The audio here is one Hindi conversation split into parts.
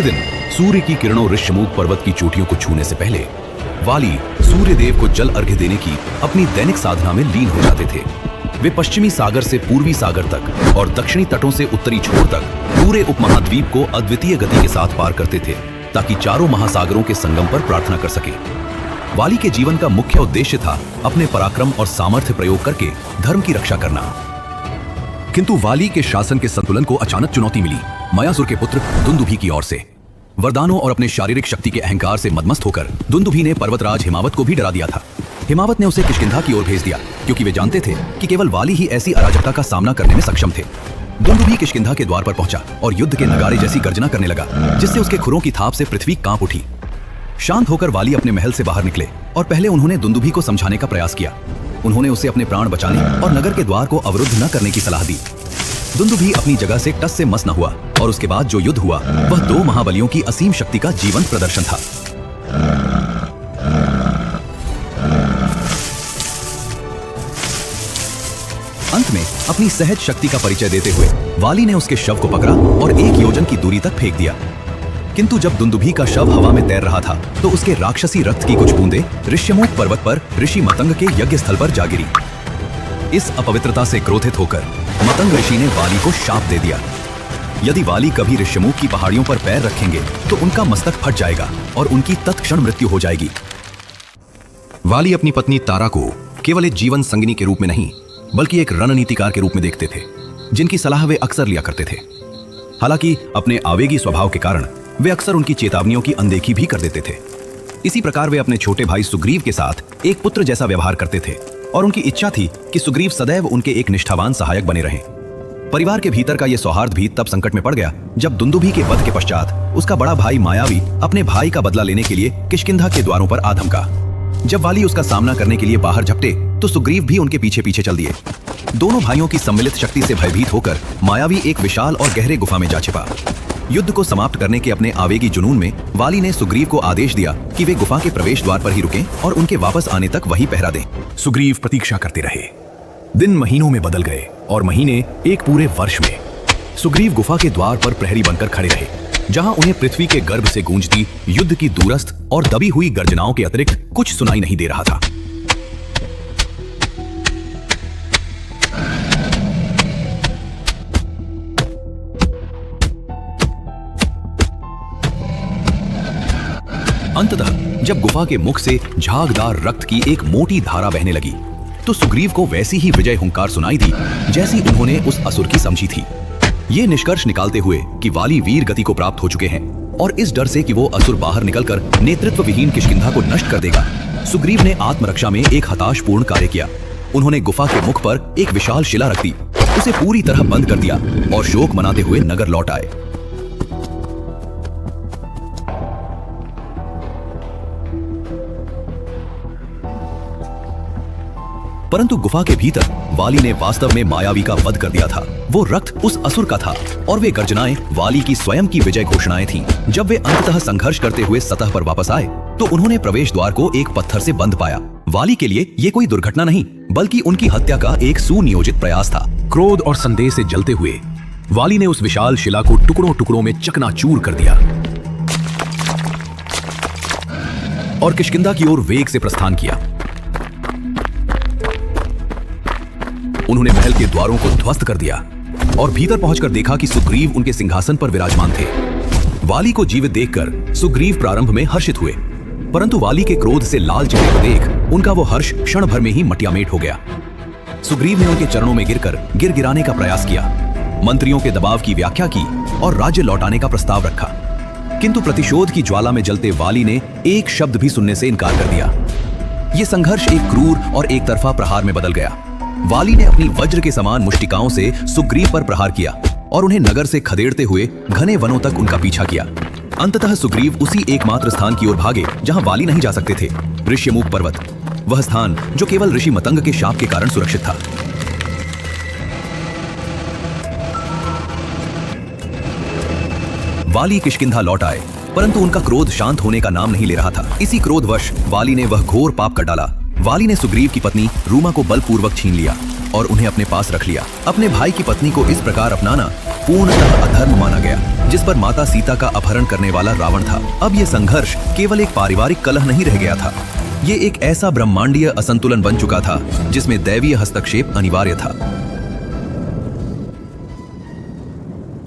प्रतिदिन सूर्य की किरणों ऋष्यमूक पर्वत की चोटियों को छूने से पहले वाली सूर्य देव को जल अर्घ्य देने की अपनी दैनिक साधना में लीन हो जाते थे। वे पश्चिमी सागर से पूर्वी सागर तक और दक्षिणी तटों से उत्तरी छोर तक पूरे उपमहाद्वीप को अद्वितीय गति के साथ पार करते थे ताकि चारों महासागरों के संगम पर प्रार्थना कर सके। वाली के जीवन का मुख्य उद्देश्य था अपने पराक्रम और सामर्थ्य प्रयोग करके धर्म की रक्षा करना। किंतु वाली के शासन के संतुलन को अचानक चुनौती मिली मायासुर के पुत्र दुंदुभी की ओर से। वरदानों और अपने शारीरिक शक्ति के अहंकार से मदमस्त होकर दुंदुभी ने पर्वतराज हिमावत को भी डरा दिया था। हिमावत ने उसे किष्किंधा की ओर भेज दिया क्योंकि वे जानते थे कि केवल वाली ही ऐसी अराजकता का सामना करने में सक्षम थे। दुंदुभी किष्किंधा के द्वार पर पहुंचा और युद्ध के नगारे जैसी गर्जना करने लगा, जिससे उसके खुरों की थाप से पृथ्वी कांप उठी। शांत होकर वाली अपने महल से बाहर निकले और पहले उन्होंने दुंदुभी को समझाने का प्रयास किया। उन्होंने उसे अपने प्राण बचाने और नगर के द्वार को अवरुद्ध न करने की सलाह दी। दुंदुभी अपनी जगह से टस से मस न हुआ और उसके बाद जो युद्ध हुआ वह दो महाबलियों की असीम शक्ति का जीवंत प्रदर्शन था। अंत में अपनी सहज शक्ति का परिचय देते हुए वाली ने उसके शव को पकड़ा और 1 योजन की दूरी तक फेंक दिया। किंतु जब दुंदुभी का शव हवा में तैर रहा था तो उसके राक्षसी रक्त की कुछ बूंदें ऋष्यमूक पर्वत पर ऋषि मतंग के यज्ञ स्थल पर जा गिरी। इस अपवित्रता से क्रोधित होकर मतंग ऋषि ने वाली को शाप दे दिया। यदि वाली कभी ऋष्यमूक की पहाड़ियों पर पैर रखेंगे तो उनका मस्तक फट जाएगा और उनकी तत्क्षण मृत्यु हो जाएगी। वाली अपनी पत्नी तारा को केवल एक जीवन संगिनी के रूप में नहीं बल्कि एक रणनीतिकार के रूप में देखते थे, जिनकी सलाह वे अक्सर लिया करते थे। हालांकि अपने आवेगी स्वभाव के कारण वे अक्सर उनकी चेतावनियों की अनदेखी भी कर देते थे। इसी प्रकार वे अपने छोटे भाई सुग्रीव के साथ एक पुत्र जैसा व्यवहार करते थे और उनकी इच्छा थी कि सुग्रीव सदैव उनके एक निष्ठावान सहायक बने रहें। परिवार के भीतर का यह सौहार्द भी तब संकट में पड़ गया जब दुंदुभी के वध के पश्चात उसका बड़ा भाई मायावी अपने भाई का बदला लेने के लिए किष्किंधा के द्वारों पर आ धमका। जब वाली उसका सामना करने के लिए बाहर झपटे तो सुग्रीव भी उनके पीछे पीछे चल दिए। दोनों भाइयों की सम्मिलित शक्ति से भयभीत होकर मायावी एक विशाल और गहरे गुफा में जा छिपा। युद्ध को समाप्त करने के अपने आवेगी जुनून में वाली ने सुग्रीव को आदेश दिया कि वे गुफा के प्रवेश द्वार पर ही रुकें और उनके वापस आने तक वहीं पहरा दें। सुग्रीव प्रतीक्षा करते रहे। दिन महीनों में बदल गए और महीने एक पूरे वर्ष में। सुग्रीव गुफा के द्वार पर प्रहरी बनकर खड़े रहे, जहां उन्हें पृथ्वी के गर्भ से गूंजती युद्ध की दूरस्थ और दबी हुई गर्जनाओं के अतिरिक्त कुछ सुनाई नहीं दे रहा था। अंततः जब गुफा के मुख से झागदार रक्त की एक मोटी धारा बहने लगी तो सुग्रीव को वैसी ही विजय हुंकार सुनाई दी जैसी उन्होंने उस असुर की समझी थी। ये निष्कर्ष निकालते हुए कि वाली वीर गति को प्राप्त हो चुके हैं और इस डर से कि वो असुर बाहर निकलकर नेतृत्व विहीन किष्किंधा को नष्ट कर देगा, सुग्रीव ने आत्मरक्षा में एक हताशपूर्ण कार्य किया। उन्होंने गुफा के मुख पर एक विशाल शिला रख दी, उसे पूरी तरह बंद कर दिया और शोक मनाते हुए नगर लौट आए। परंतु गुफा के भीतर वाली ने वास्तव में मायावी का वध कर दिया था। वो रक्त उस असुर का था और वे गर्जनाएं वाली की स्वयं की विजय घोषणाएं थीं। जब वे अंततः संघर्ष करते हुए सतह पर वापस आए तो उन्होंने प्रवेश द्वार को एक पत्थर से बंद पाया। वाली के लिए ये कोई दुर्घटना नहीं बल्कि उनकी हत्या का एक सुनियोजित प्रयास था। क्रोध और संदेह से जलते हुए वाली ने उस विशाल शिला को टुकड़ों टुकड़ों में चकनाचूर कर दिया और किष्किंधा की ओर वेग से प्रस्थान किया। उन्होंने महल के द्वारों को ध्वस्त कर दिया और भीतर पहुंचकर देखा कि सुग्रीव उनके सिंहासन पर विराजमान थे। वाली को जीवित देखकर सुग्रीव प्रारंभ में हर्षित हुए, परंतु वाली के क्रोध से लाल चेहरे को देख उनका वो हर्ष क्षण भर में ही मटियामेट हो गया। सुग्रीव ने उनके चरणों में गिरकर गिड़गिड़ाने का प्रयास किया, मंत्रियों के दबाव की व्याख्या की और राज्य लौटाने का प्रस्ताव रखा। किंतु प्रतिशोध की ज्वाला में जलते वाली ने एक शब्द भी सुनने से इनकार कर दिया। यह संघर्ष एक क्रूर और एक तरफा प्रहार में बदल गया। वाली ने अपनी वज्र के समान मुष्टिकाओं से सुग्रीव पर प्रहार किया और उन्हें नगर से खदेड़ते हुए घने वनों तक उनका पीछा किया। अंततः सुग्रीव उसी एकमात्र स्थान की ओर भागे जहां वाली नहीं जा सकते थे, ऋष्यमूक पर्वत, वह स्थान जो केवल ऋषि मतंग के शाप के कारण सुरक्षित था। वाली किष्किंधा लौट आए, परंतु उनका क्रोध शांत होने का नाम नहीं ले रहा था। इसी क्रोधवश वाली ने वह घोर पाप कर डाला। वाली ने सुग्रीव की पत्नी रूमा को बलपूर्वक छीन लिया और उन्हें अपने पास रख लिया। अपने भाई की पत्नी को इस प्रकार अपनाना पूर्णतः अधर्म माना गया। जिस पर माता सीता का अपहरण करने वाला रावण था। अब ये संघर्ष केवल एक पारिवारिक कलह नहीं रह गया था, ये एक ऐसा ब्रह्मांडीय असंतुलन बन चुका था जिसमें दैवीय हस्तक्षेप अनिवार्य था।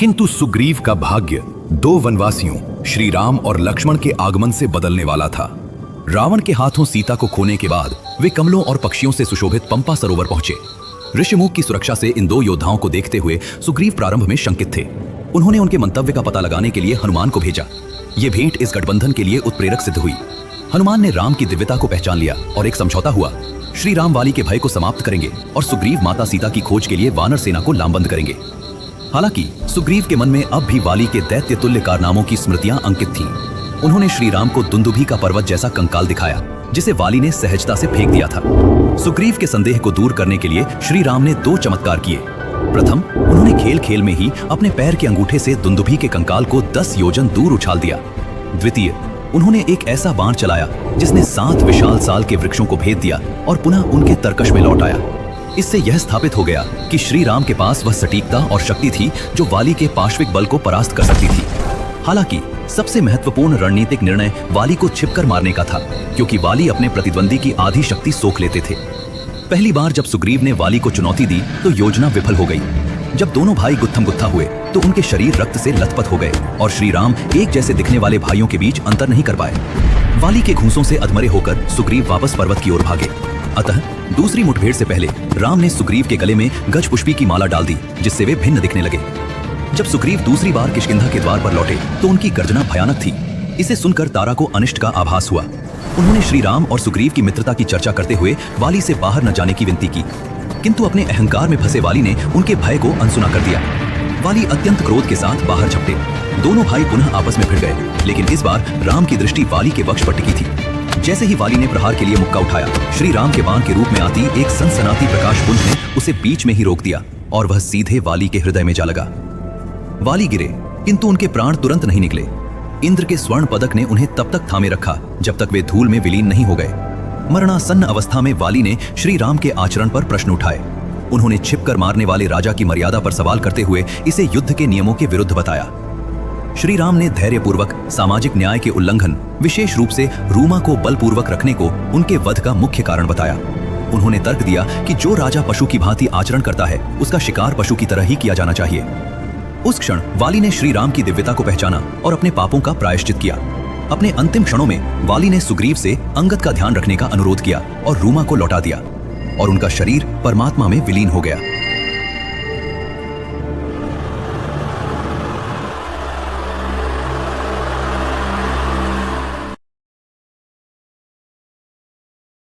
किंतु सुग्रीव का भाग्य दो वनवासियों श्री राम और लक्ष्मण के आगमन से बदलने वाला था। रावण के हाथों सीता को खोने के बाद वे कमलों और पक्षियों से सुशोभित पंपा सरोवर पहुंचे। ऋषिमुख की सुरक्षा से इन दो योद्धाओं को देखते हुए सुग्रीव प्रारंभ में शंकित थे। उन्होंने उनके मंतव्य का पता लगाने के लिए हनुमान को भेजा। ये भेंट इस गठबंधन के लिए उत्प्रेरक सिद्ध हुई। हनुमान ने राम की दिव्यता को पहचान लिया और एक समझौता हुआ। श्री राम वाली के भय को समाप्त करेंगे और सुग्रीव माता सीता की खोज के लिए वानर सेना को लामबंद करेंगे। हालांकि सुग्रीव के मन में अब भी वाली के दैत्य तुल्य कारनामों की स्मृतियां अंकित थीं। उन्होंने श्री राम को दुंदुभी का पर्वत जैसा कंकाल दिखाया, जिसे वाली ने सहजता से फेंक दिया था। सुग्रीव के संदेह को दूर करने के लिए श्री राम ने दो चमत्कार किए। प्रथम, उन्होंने खेल खेल में ही अपने पैर के अंगूठे से दुंदुभी के कंकाल को 10 योजन दूर उछाल दिया। द्वितीय, उन्होंने एक ऐसा बाण चलाया जिसने 7 विशाल साल के वृक्षों को भेद दिया और पुनः उनके तरकश में लौट आया। इससे यह स्थापित हो गया कि श्री राम के पास वह सटीकता और शक्ति थी जो वाली के पाश्विक बल को परास्त कर सकती थी। हालांकि सबसे महत्वपूर्ण रणनीतिक निर्णय वाली को छिपकर मारने का था, क्योंकि वाली अपने प्रतिद्वंदी की आधी शक्ति सोख लेते थे। पहली बार जब सुग्रीव ने वाली को चुनौती दी तो योजना विफल हो गई। जब दोनों भाई गुत्थम गुत्था हुए तो उनके शरीर रक्त से लथपथ हो गए और श्री राम एक जैसे दिखने वाले भाइयों के बीच अंतर नहीं कर पाए। वाली के घूंसों से अधमरे होकर सुग्रीव वापस पर्वत की ओर भागे। अतः दूसरी मुठभेड़ से पहले राम ने सुग्रीव के गले में गजपुष्पी की माला डाल दी, जिससे वे भिन्न दिखने लगे। जब सुग्रीव दूसरी बार किष्किंधा के द्वार पर लौटे तो उनकी गर्जना भयानक थी। इसे सुनकर तारा को अनिष्ट का आभास हुआ। उन्होंने श्री राम और सुग्रीव की मित्रता की चर्चा करते हुए वाली से बाहर न जाने की विनती की, किंतु अपने अहंकार में फंसे वाली ने उनके भय को अनसुना कर दिया। वाली अत्यंत क्रोध के साथ बाहर झपटे। दोनों भाई पुनः आपस में भिड़ गए, लेकिन इस बार राम की दृष्टि वाली के वक्ष पर टिकी थी। जैसे ही वाली ने प्रहार के लिए मुक्का उठाया, श्री राम के बाण के रूप में आती एक सनसनाती प्रकाश पुंज ने उसे बीच में ही रोक दिया और वह सीधे वाली के हृदय में जा लगा। वाली गिरे, किंतु उनके प्राण तुरंत नहीं निकले। इंद्र के स्वर्ण पदक ने उन्हें तब तक थामे रखा जब तक वे धूल में विलीन नहीं हो गए। मरणासन्न अवस्था में वाली ने श्री राम के आचरण पर प्रश्न उठाए। उन्होंने छिपकर मारने वाले राजा की मर्यादा पर सवाल करते हुए इसे युद्ध के नियमों के विरुद्ध बताया। श्री राम ने धैर्यपूर्वक सामाजिक न्याय के उल्लंघन, विशेष रूप से रूमा को बलपूर्वक रखने को उनके वध का मुख्य कारण बताया। उन्होंने तर्क दिया कि जो राजा पशु की भांति आचरण करता है उसका शिकार पशु की तरह ही किया जाना चाहिए। उस क्षण वाली ने श्री राम की दिव्यता को पहचाना और अपने पापों का प्रायश्चित किया। अपने अंतिम क्षणों में वाली ने सुग्रीव से अंगद का ध्यान रखने का अनुरोध किया और रूमा को लौटा दिया और उनका शरीर परमात्मा में विलीन हो गया।